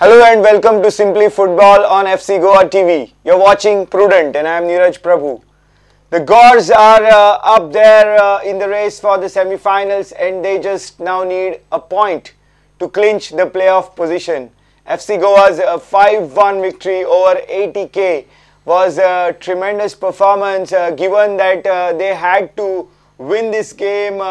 Hello and welcome to Simply Football on FC Goa TV. You're watching Prudent and I'm Neeraj Prabhu. The Gods are up there in the race for the semi-finals and they just now need a point to clinch the playoff position. FC Goa's 5-1 victory over 80K was a tremendous performance given that they had to win this game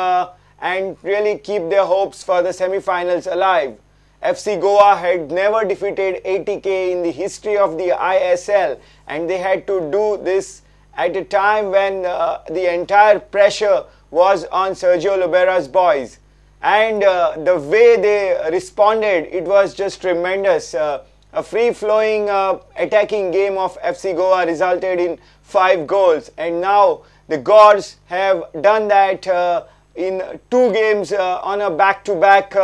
and really keep their hopes for the semi-finals alive. FC Goa had never defeated 80K in the history of the ISL and they had to do this at a time when the entire pressure was on Sergio Lobera's boys. And the way they responded, it was just tremendous. A free-flowing attacking game of FC Goa resulted in 5 goals. And now the Gods have done that in 2 games on a back-to-back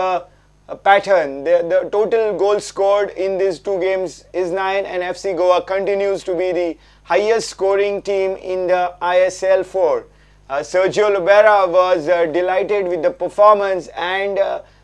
pattern. The total goals scored in these 2 games is 9 and FC Goa continues to be the highest scoring team in the ISL 4. Sergio Lobera was delighted with the performance and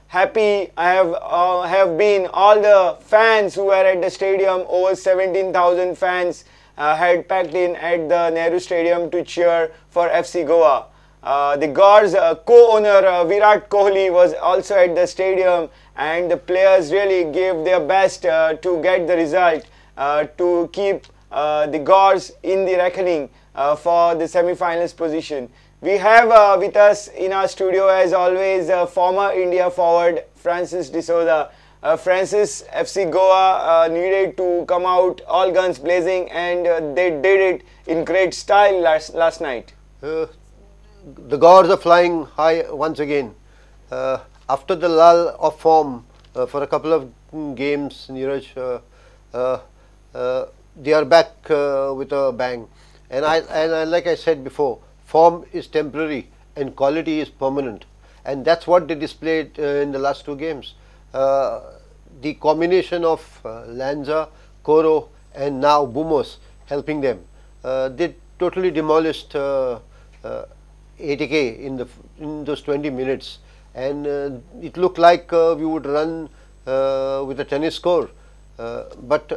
happy have been all the fans who were at the stadium. Over 17,000 fans had packed in at the Nehru Stadium to cheer for FC Goa. The Gods co-owner Virat Kohli was also at the stadium and the players really gave their best to get the result to keep the Gods in the reckoning for the semi-finals position. We have with us in our studio as always former India forward Francis D'Souza. Francis, FC Goa needed to come out all guns blazing and they did it in great style last night. The Gods are flying high once again. After the lull of form for a couple of games, Neeraj, they are back with a bang. And like I said before, form is temporary and quality is permanent. And that's what they displayed in the last 2 games. The combination of Lanza, Koro and now Bumos helping them. They totally demolished 80K in those 20 minutes, and it looked like we would run with a tennis score, but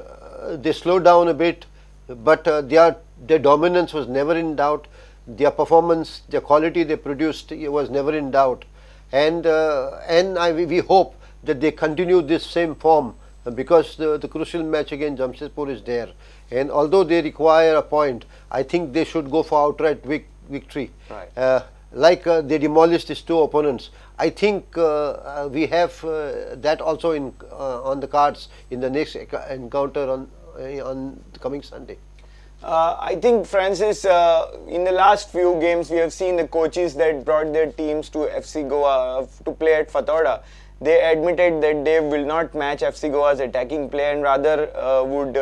they slowed down a bit, but their dominance was never in doubt. Their performance, their quality they produced was never in doubt, and we hope that they continue this same form because the crucial match against Jamshedpur is there, and although they require a point, I think they should go for outright victory. Right. Like they demolished these 2 opponents. I think we have that also on the cards in the next encounter on the coming Sunday. I think, Francis, in the last few games we have seen the coaches that brought their teams to FC Goa to play at Fatorda. They admitted that they will not match FC Goa's attacking play and rather would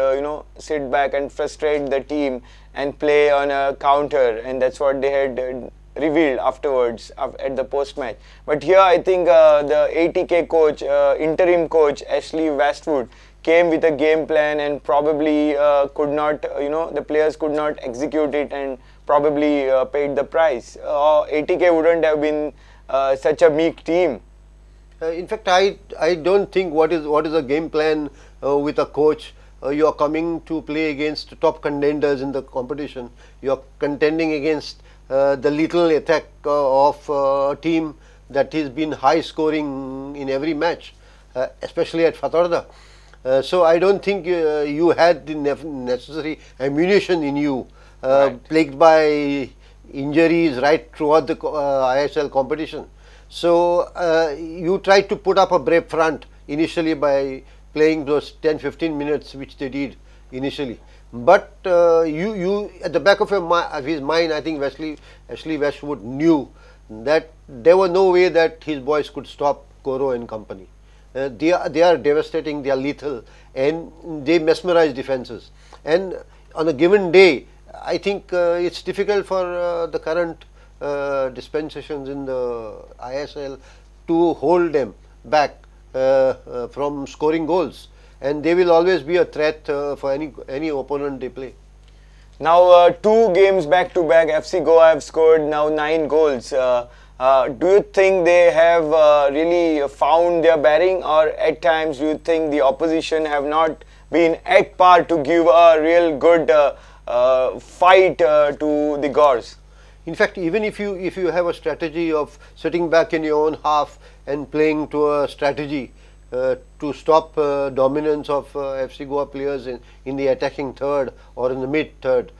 sit back and frustrate the team and play on a counter, and that's what they had revealed afterwards at the post-match. But here I think the 80K coach, interim coach Ashley Westwood came with a game plan and probably could not, the players could not execute it and probably paid the price. 80K wouldn't have been such a meek team. In fact, I don't think what is a game plan with a coach. You are coming to play against top contenders in the competition. You are contending against the little attack of a team that has been high scoring in every match, especially at Fatorda. So I don't think you had the necessary ammunition in you, right, plagued by injuries right throughout the ISL competition. So you tried to put up a brave front initially by playing those 10-15 minutes which they did initially, but you at the back of his mind, I think Ashley Westwood knew that there was no way that his boys could stop Koro and company. They are devastating, they are lethal, and they mesmerize defenses. And on a given day, I think it's difficult for the current dispensations in the ISL to hold them back from scoring goals, and they will always be a threat for any opponent they play. Now 2 games back to back, FC Goa have scored now 9 goals. Do you think they have really found their bearing, or at times do you think the opposition have not been at par to give a real good fight to the Gors? In fact, even if you have a strategy of sitting back in your own half and playing to a strategy to stop dominance of FC Goa players in the attacking third or in the mid third,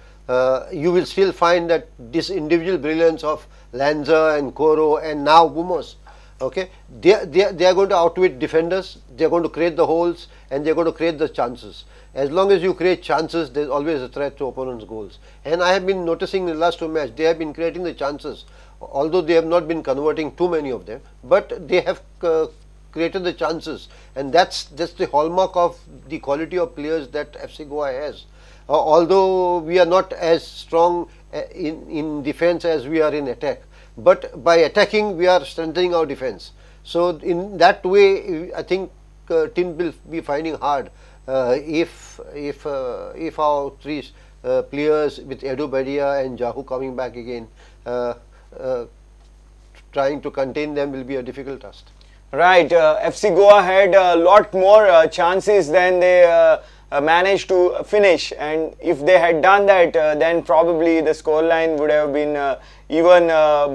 you will still find that this individual brilliance of Lanza and Koro and now Bumos, okay, they are going to outwit defenders. They are going to create the holes and they are going to create the chances. As long as you create chances, there is always a threat to opponents' goals. And I have been noticing in the last two matches, they have been creating the chances, although they have not been converting too many of them, but they have created the chances, and that's the hallmark of the quality of players that FC Goa has. Although we are not as strong in defense as we are in attack, but by attacking we are strengthening our defense. So in that way, I think team will be finding hard if our three players with Edu Badia and Jahu coming back again, trying to contain them will be a difficult task. Right, FC Goa had a lot more chances than they managed to finish, and if they had done that, then probably the scoreline would have been even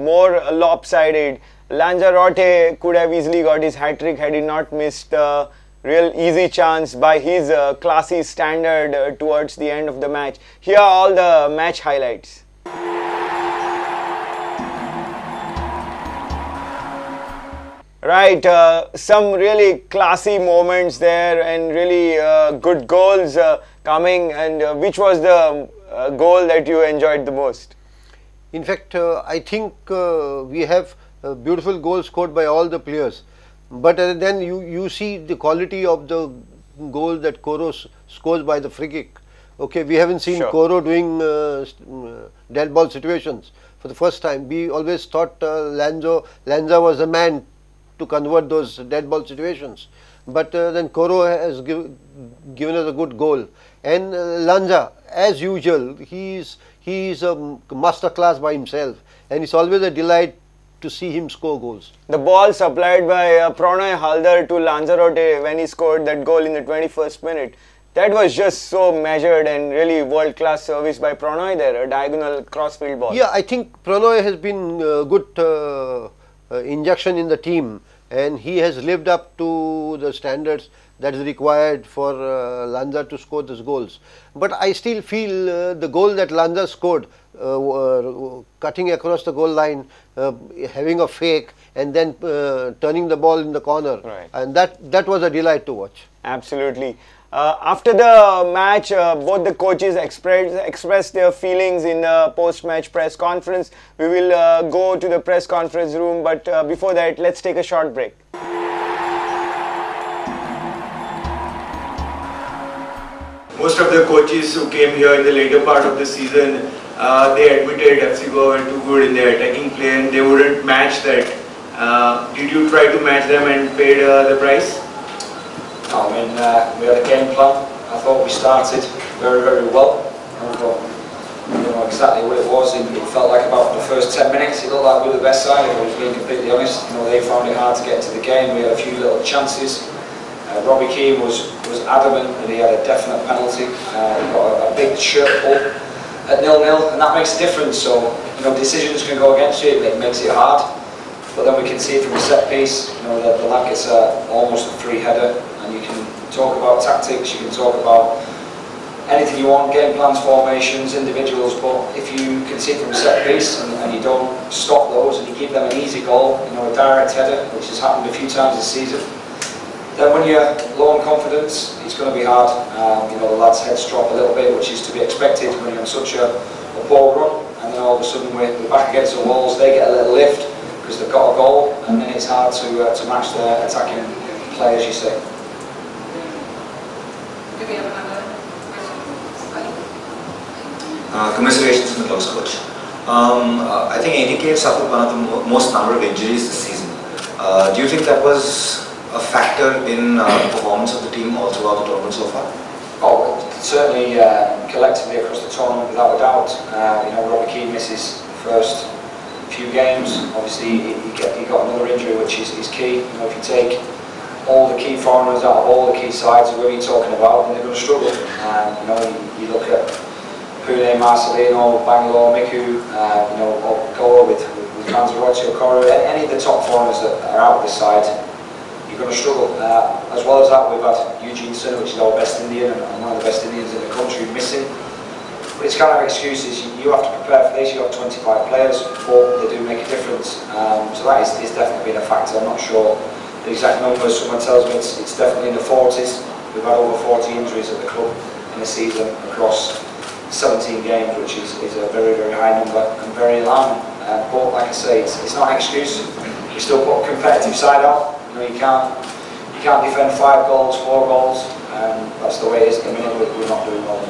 more lopsided. Lanzarote could have easily got his hat-trick had he not missed a real easy chance by his classy standard towards the end of the match. Here are all the match highlights. Right, some really classy moments there and really good goals coming. And which was the goal that you enjoyed the most? In fact, I think we have beautiful goals scored by all the players. But then you see the quality of the goal that Koro scores by the free kick. Okay, we haven't seen Koro doing dead ball situations for the first time. We always thought Lanza was the man to convert those dead ball situations, but then Koro has given us a good goal. And Lanza, as usual, he is a master class by himself, and it's always a delight to see him score goals. The ball supplied by Pranay Haldar to Lanzarote when he scored that goal in the 21st minute, that was just so measured and really world-class service by Pranay there, a diagonal crossfield ball. Yeah, I think Pranay has been good injection in the team, and he has lived up to the standards that is required for Lanza to score these goals. But I still feel the goal that Lanza scored, cutting across the goal line, having a fake and then turning the ball in the corner, right, and that was a delight to watch. Absolutely. After the match, both the coaches expressed their feelings in the post-match press conference. We will go to the press conference room, but before that, let's take a short break. Most of the coaches who came here in the later part of the season, they admitted FC Goa were too good in their attacking play and they wouldn't match that. Did you try to match them and paid the price? I mean, we had a game plan. I thought we started very, very well. I thought, you know exactly what it was. It felt like about the first 10 minutes, it looked like we were the best side. If I was being completely honest, you know, they found it hard to get into the game. We had a few little chances. Robbie Keane was adamant that he had a definite penalty. He got a big shirt pull at 0-0, and that makes a difference. So, you know, decisions can go against you. It makes it hard. But then we can see from a set piece, you know, the lad gets almost a free header, and you can talk about tactics, you can talk about anything you want, game plans, formations, individuals, but if you can see from a set piece and you don't stop those and you give them an easy goal, you know, a direct header, which has happened a few times this season, then when you're low on confidence, it's going to be hard. You know, the lads' heads drop a little bit, which is to be expected when you're on such a poor run, and then all of a sudden we're back against the walls, they get a little lift because they've got a goal, and then it's hard to match their attacking play, as you say. Commiserations in the close, coach. I think ADK have suffered one of the most number of injuries this season. Do you think that was a factor in the performance of the team all throughout the tournament so far? Oh, certainly collectively across the tournament, without a doubt. You know, Robbie Keane misses first few games. Obviously, he got another injury, which is key. You know, if you take all the key foreigners out of all the key sides, who are you talking about, and they're going to struggle. You know, you look at Prudent, Marcelino, Bangalore, Miku, you know, Goa with Kanzarotti, Okoro, any of the top foreigners that are out of this side, you're going to struggle. As well as that, we've had Eugene Sun, which is our best Indian and one of the best Indians in the country, missing. But it's kind of excuses. You have to prepare for this. You have 25 players, but they do make a difference. So that is definitely been a factor. I'm not sure the exact numbers. Someone tells me it's definitely in the 40s. We've had over 40 injuries at the club in the season across 17 games, which is a very, very high number and very alarming. But like I say, it's not an excuse. You still put a competitive side out. You know, you can't defend 5 goals, 4 goals, and that's the way it is at the minute. We're not doing well.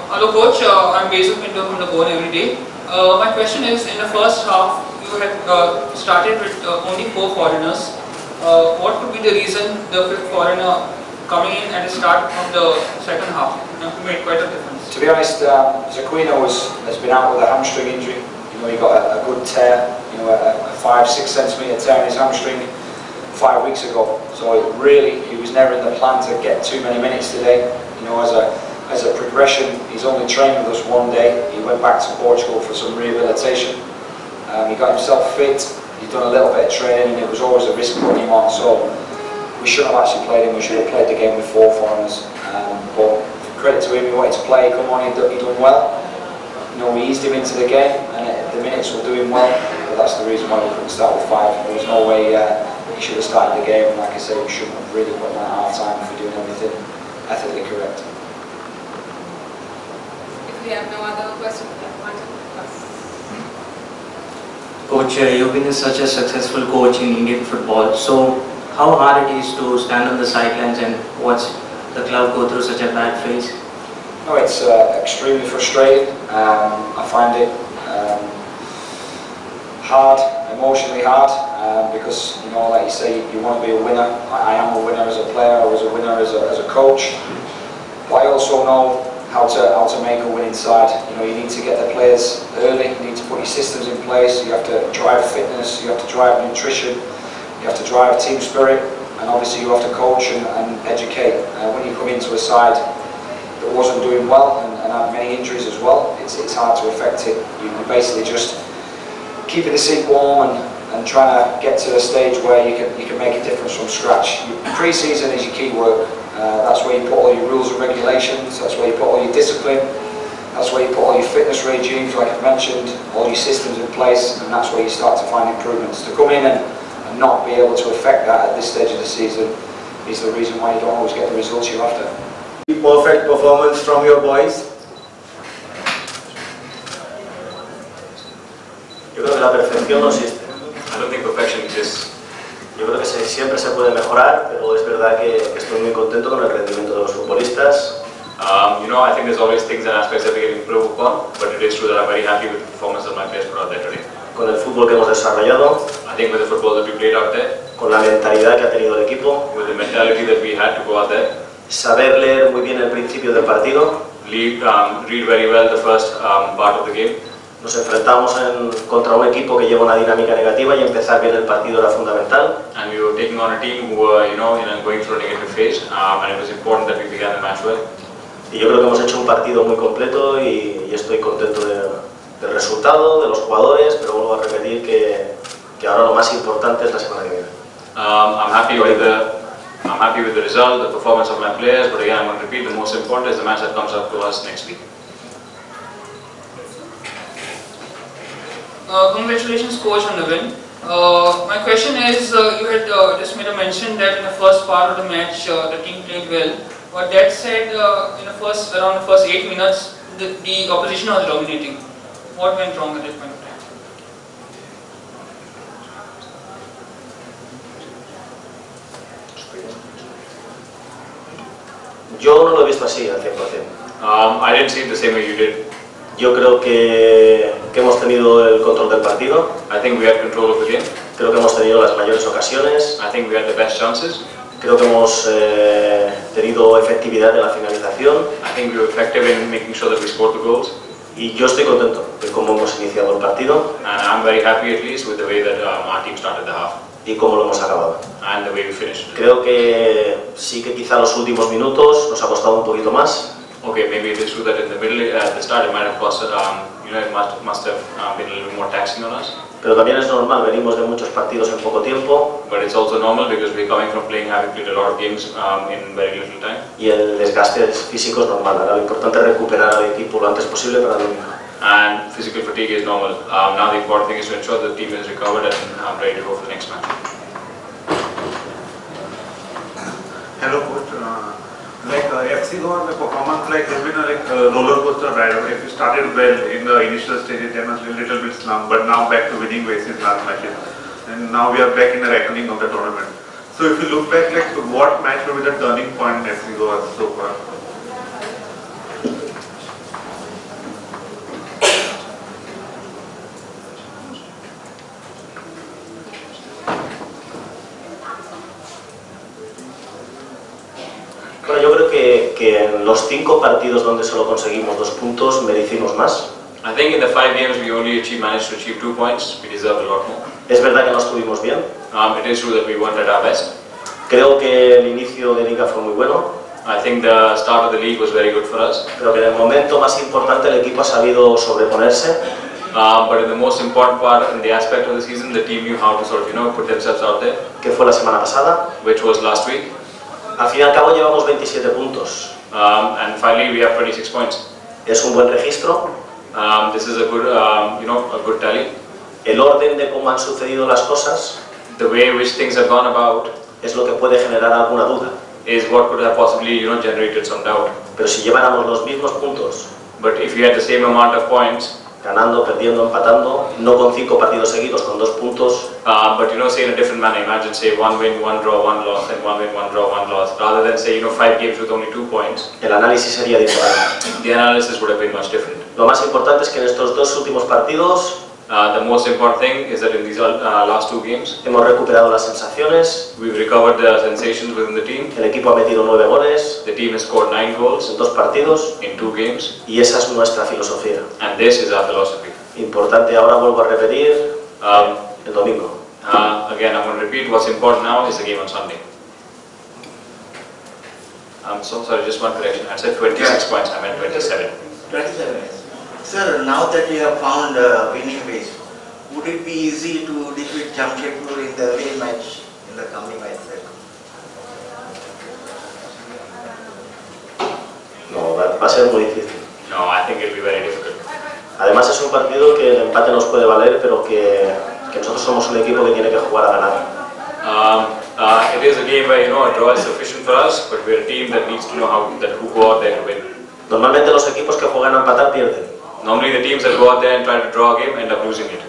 Hello coach, I'm Basil Pinto from the Goan every day. My question is, in the first half you had started with only 4 foreigners. What could be the reason the 5th foreigner coming in at the start of the second half made quite a difference? To be honest, Zaquino has been out with a hamstring injury. You know, he got a good tear, you know, a 5-6 centimetre tear in his hamstring 5 weeks ago. So he was never in the plan to get too many minutes today. You know, as a progression, he's only trained with us 1 day. He went back to Portugal for some rehabilitation. He got himself fit. He'd done a little bit of training, and it was always a risk putting him on. So we shouldn't have actually played him. We should have played the game with 4 foreigners. But credit to him, he wanted to play. Come on, he'd done well. You know, we eased him into the game, and the minutes were doing well. But that's the reason why we couldn't start with 5. There was no way he should have started the game. And like I say, we shouldn't have really put him at half time if we're doing everything ethically correct. If we have no other questions, Coach, you've been such a successful coach in Indian football. So, how hard it is to stand on the sidelines and watch the club go through such a bad phase? No, it's extremely frustrating. I find it hard, emotionally hard, because, you know, like you say, you want to be a winner. I am a winner as a player. I was a winner as a coach. But I also know how to make a winning side. You know, you need to get the players early. You need to put your systems in place. You have to drive fitness. You have to drive nutrition. You have to drive team spirit, and obviously you have to coach and educate. When you come into a side that wasn't doing well and had many injuries as well, it's hard to affect it. You're basically just keeping the seat warm and trying to get to a stage where you can make a difference from scratch. Pre-season is your key work. That's where you put all your rules and regulations. That's where you put all your discipline. That's where you put all your fitness regimes, like I've mentioned, all your systems in place, and that's where you start to find improvements. To come in and not be able to affect that at this stage of the season is the reason why you don't always get the results you're after. Perfect performance from your boys. Yo creo que la perfección no existe. I don't think perfection exists. Yo creo que siempre se puede mejorar, pero es verdad que estoy muy contento con el rendimiento de los futbolistas. You know, I think there's always things and aspects that we can improve upon, but it is true that I'm very happy with the performance that my players put out there today. Con el fútbol que hemos desarrollado, I think with the football that we played out there, con la mentalidad que ha tenido el equipo, with the mentality that we had to go out there, saber leer muy bien el principio del partido, read very well the first part of the game. Nos enfrentamos contra un equipo que lleva una dinámica negativa y empezar bien el partido era fundamental. And we were taking on a team who were, you know, going through a negative phase, and it was important that we began the match well. Y yo creo que hemos hecho un partido muy completo y estoy contento del resultado, de los jugadores, pero vuelvo a repetir que ahora lo más importante es la semana que viene. I'm happy with the result, the performance of my players, but again I'm going to repeat, the most important is the match that comes up to us next week. Congratulations coach on the win. My question is, you had just made a mention that in the first part of the match the team played well, but that said around the first 8 minutes the opposition was dominating. What went wrong at that point of time? Yo no lo he visto así al 100%. I didn't see it the same way you did. Yo creo que hemos tenido el control del partido. I think we had control of the game. Creo que hemos tenido las mayores ocasiones. I think we had the best chances. Creo que hemos tenido efectividad en la finalización. I think we were effective in making sure that we scored the goals. Y yo estoy contento de cómo hemos iniciado el partido. And I'm very happy at least with the way that our team started the half. Y cómo lo hemos acabado. And the way we finished. Creo que sí que quizá los últimos minutos nos ha costado un poquito más. Okay, maybe it is true that in the middle, at the start, it might have costed, it must have been a little bit more taxing on us. Pero también es normal, venimos de muchos partidos en poco tiempo. But it's also normal because we're coming from having played a lot of games in very little time. Y el desgaste físico es normal. Ahora lo importante es recuperar al equipo lo antes posible para el domingo. And physical fatigue is normal. Now the important thing is to ensure that the team is recovered and ready to go for the next match. Hello, coach. FC Goa, the performance has been a roller coaster ride. If you started well in the initial stages, then a little bit slump, but now back to winning ways in last matches, and now we are back in the reckoning of the tournament. So if you look back, what match will be the turning point in FC Goa so far? Bueno, yo creo que en los 5 partidos donde solo conseguimos 2 puntos merecimos más. I think in the 5 games we only managed to achieve 2 points. We deserved a lot more. Es verdad que no estuvimos bien. It is true that we weren't at our best. Creo que el inicio de liga fue muy bueno. I think the start of the league was very good for us. Pero que en el momento más importante el equipo ha sabido sobreponerse. But in the most important part, in the aspect of the season, the team knew how to sort of, put themselves out there. Que fue la semana pasada. Which was last week. Al fin y al cabo llevamos 27 puntos. And finally we have 26 points. Es un buen registro. This is a good, a good tally. El orden de cómo han sucedido las cosas, the way in which things have gone about, es lo que puede generar alguna duda. Is what could have possibly, generated some doubt. Pero si lleváramos los mismos puntos, but if you had the same amount of points, ganando, perdiendo, empatando, no con 5 partidos seguidos, con 2 puntos. But say in a different manner, imagine say 1 win, 1 draw, 1 loss, and 1 win, 1 draw, 1 loss, rather than say 5 games with only 2 points. El análisis sería diferente. The analysis would have been much different. Lo más importante es que en estos 2 últimos partidos, the most important thing is that in these last 2 games, hemos recuperado las sensaciones. We've recovered the sensations within the team. El equipo ha metido 9 goles. The team has scored 9 goals en 2 partidos. In 2 games. Y esa es nuestra filosofía. And this is our philosophy. Importante, ahora vuelvo a repetir, el domingo. Again, I'm going to repeat, what's important now is the game on Sunday. I'm so sorry, just one correction. I said 26 points, I meant 27. 27. Sir, now that you have found winning ways, would it be easy to defeat Jamshedpur in the away match in the coming match? No, va a ser muy difícil. No, I think it'll be very difficult. Además es un partido que el empate nos puede valer, pero que nosotros somos un equipo que tiene que jugar a ganar. It is a game where a draw is sufficient for us, but we're a team that needs to know who go out there to win. Normalmente los equipos que juegan a empatar pierden. Normally the teams that go out there and try to draw a game end up losing it.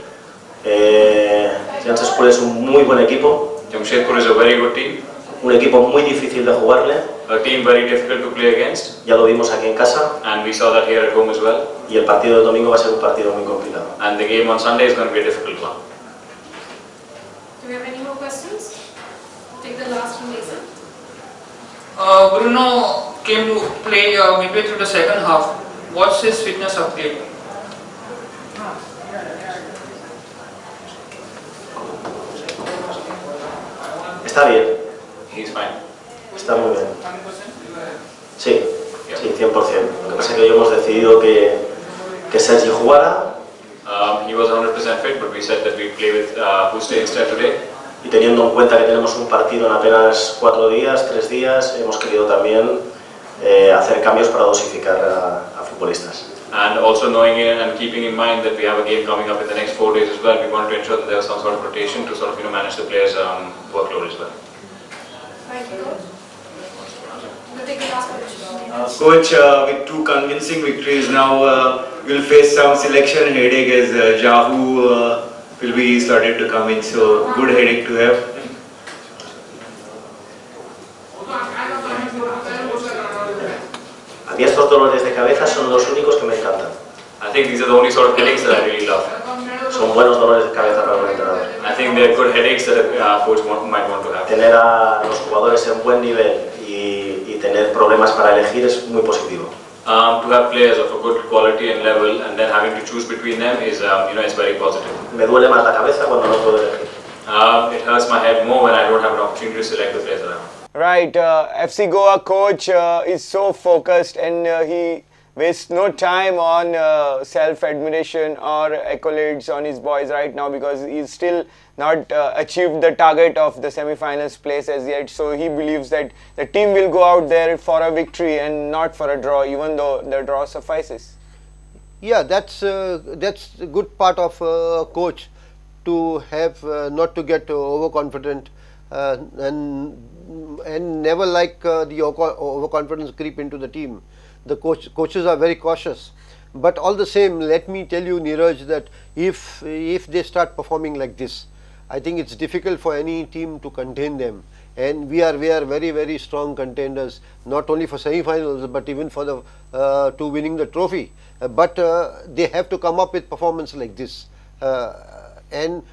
Jamshedpur es un muy buen equipo. Jamshedpur is a very good team. Un equipo muy difícil de jugarle. A team very difficult to play against. Ya lo vimos aquí en casa. And we saw that here at home as well. Y el partido del domingo va a ser un partido muy complicado. And the game on Sunday is going to be a difficult one. Do we have any more questions? Take the last one, Lisa. Bruno came to play midway through the second half. What's his fitness update? Está bien. He's fine. Está muy bien. Sí, sí, 100%. Lo que pasa es que hoy hemos decidido que Sergi jugara. He was 100% fit, but we said that we play with Puste instead today. Y teniendo en cuenta que tenemos un partido en apenas 4 días, 3 días, hemos querido también hacer cambios para dosificar a futbolistas. And also knowing and keeping in mind that we have a game coming up in the next 4 days as well, we wanted to ensure that there was some sort of rotation to sort of manage the players' workload as well. Thank you, Coach. We'll take the last question. Coach, with 2 convincing victories now, we'll face some selection headache as Jahu will be started to come in, so good headache to have. A mí estos dolores de cabeza son los únicos que me encantan. I think these are the only sort of headaches that I really love. Son buenos dolores de cabeza para un entrenador. I think they're good headaches that a coach might want to have. Tener a los jugadores en buen nivel y tener problemas para elegir es muy positivo. to have players of a good quality and level, and then having to choose between them is, it's very positive. Me duele más la cabeza cuando no puedo elegir. It hurts my head more when I don't have an opportunity to select the players around. Right, FC Goa coach is so focused, and he wastes no time on self-admiration or accolades on his boys right now, because he's still not achieved the target of the semi-finals place as yet. So he believes that the team will go out there for a victory and not for a draw, even though the draw suffices. Yeah, that's a good part of coach, to have not to get overconfident and never like the overconfidence creep into the team. The coaches are very cautious, but all the same, let me tell you, Neeraj, that if they start performing like this, I think it's difficult for any team to contain them. And we are very, very strong contenders, not only for semi-finals but even for the to winning the trophy. But they have to come up with performance like this. And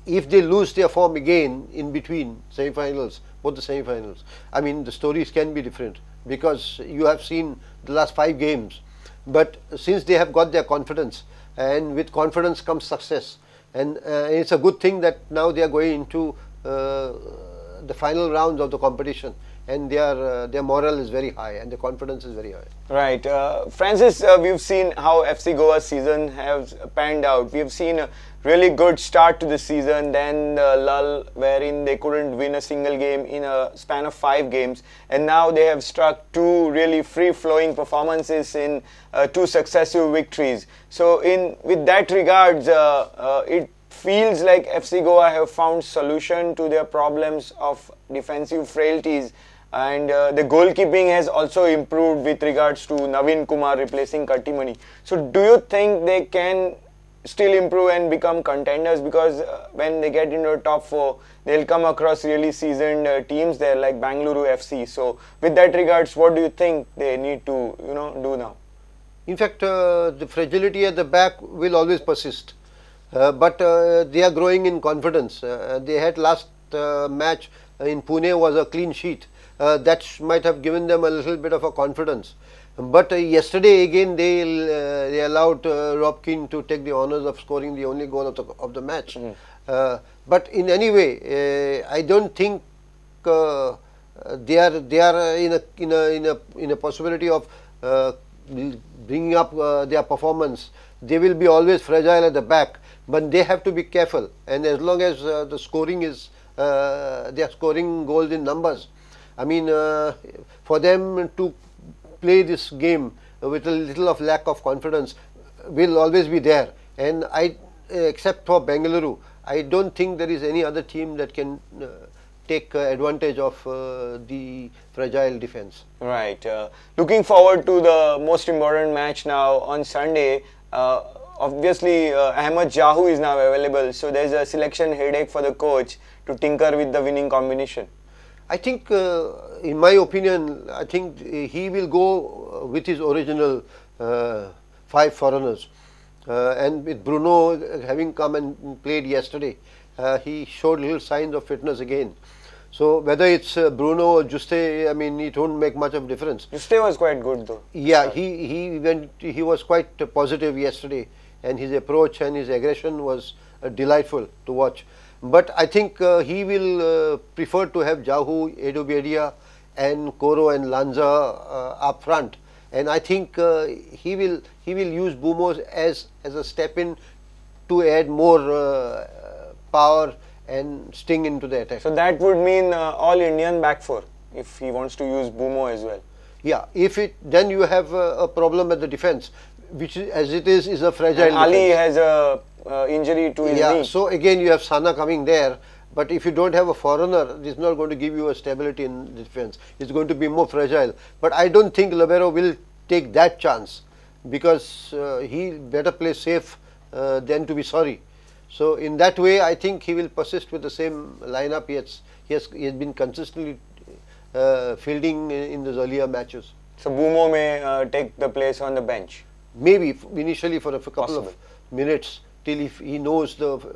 if they lose their form again in between semi-finals, both the semi-finals, I mean, the stories can be different, because you have seen the last 5 games. But since they have got their confidence, and with confidence comes success, and it's a good thing that now they are going into the final rounds of the competition, and their morale is very high and their confidence is very high. Right. Francis, we've seen how FC Goa's season has panned out. We've seen a really good start to the season, then the lull wherein they couldn't win a single game in a span of 5 games, and now they have struck 2 really free-flowing performances in 2 successive victories. So with that regards, it feels like FC Goa have found solution to their problems of defensive frailties, and the goalkeeping has also improved with regards to Naveen Kumar replacing Kattimani. So do you think they can still improve and become contenders? Because when they get into the top 4, they'll come across really seasoned teams there like Bangalore FC. So with that regards, what do you think they need to do now? In fact, the fragility at the back will always persist. But they are growing in confidence. They had last match in Pune was a clean sheet. That might have given them a little bit of a confidence. But yesterday again they allowed Rob Keane to take the honours of scoring the only goal of the match. But in any way, I don't think they are in a possibility of bringing up their performance. They will be always fragile at the back, but they have to be careful. And as long as the scoring is they are scoring goals in numbers, I mean, for them to play this game with a little of lack of confidence will always be there. And except for Bengaluru, I don't think there is any other team that can take advantage of the fragile defense. Right. Looking forward to the most important match now on Sunday. Obviously, Ahmed Jahu is now available, so there's a selection headache for the coach to tinker with the winning combination. I think, in my opinion, I think he will go with his original 5 foreigners. And with Bruno having come and played yesterday, he showed little signs of fitness again. So whether it's Bruno or Juste, I mean, it won't make much of difference. Juste was quite good though. Yeah, he was quite positive yesterday, and his approach and his aggression was delightful to watch. But I think he will prefer to have Jahu, Edobedia and Koro and Lanza up front. And I think he will use Bumo as a step in to add more power and sting into the attack. So that would mean all Indian back 4 if he wants to use Bumo as well. Yeah, then you have a problem at the defense, which as it is a fragile and Ali defense. has a injury to his knee. So again you have Sana coming there, but if you don't have a foreigner, it's not going to give you a stability in the defense. It's going to be more fragile. But I don't think Lobera will take that chance, because he better play safe than to be sorry. So in that way, I think he will persist with the same lineup. He has been consistently fielding in those earlier matches. So Bumo may take the place on the bench. Maybe initially for a couple of minutes, till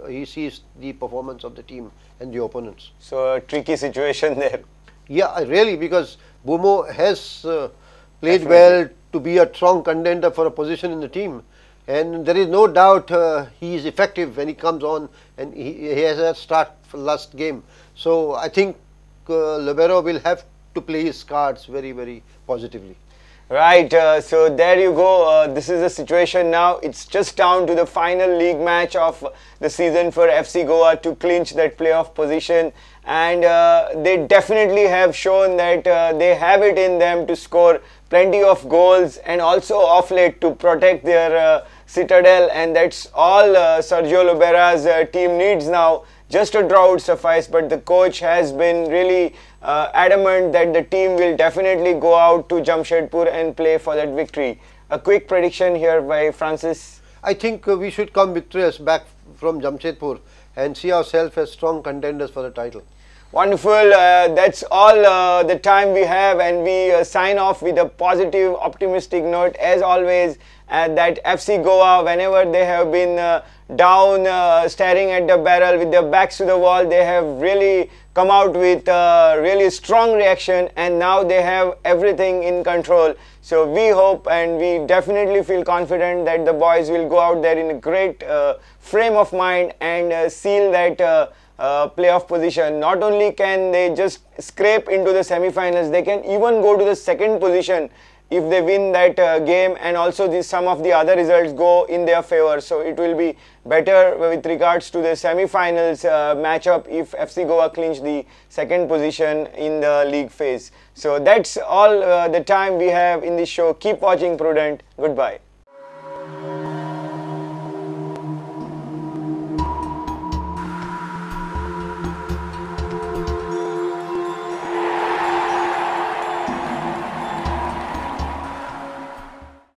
he sees the performance of the team and the opponents. So a tricky situation there. Yeah, really, because Bumo has played well to be a strong contender for a position in the team. And there is no doubt he is effective when he comes on, and he has a start for last game. So I think Lobera will have to play his cards very, very positively. Right, so there you go. This is the situation now. It's just down to the final league match of the season for FC Goa to clinch that playoff position, and they definitely have shown that they have it in them to score plenty of goals and also off late to protect their citadel, and that's all Sergio Lobera's team needs now. Just a draw would suffice, but the coach has been really adamant that the team will definitely go out to Jamshedpur and play for that victory. A quick prediction here by Francis. I think we should come victorious back from Jamshedpur and see ourselves as strong contenders for the title. Wonderful. That's all the time we have, and we sign off with a positive, optimistic note as always. That FC Goa, whenever they have been down, staring at the barrel with their backs to the wall, they have really come out with a really strong reaction, and now they have everything in control. So we hope and we definitely feel confident that the boys will go out there in a great frame of mind and seal that playoff position. Not only can they just scrape into the semi-finals, they can even go to the second position if they win that game, and also some of the other results go in their favor. So it will be better with regards to the semi-finals matchup if FC Goa clinch the second position in the league phase. So that's all the time we have in this show. Keep watching Prudent. Goodbye.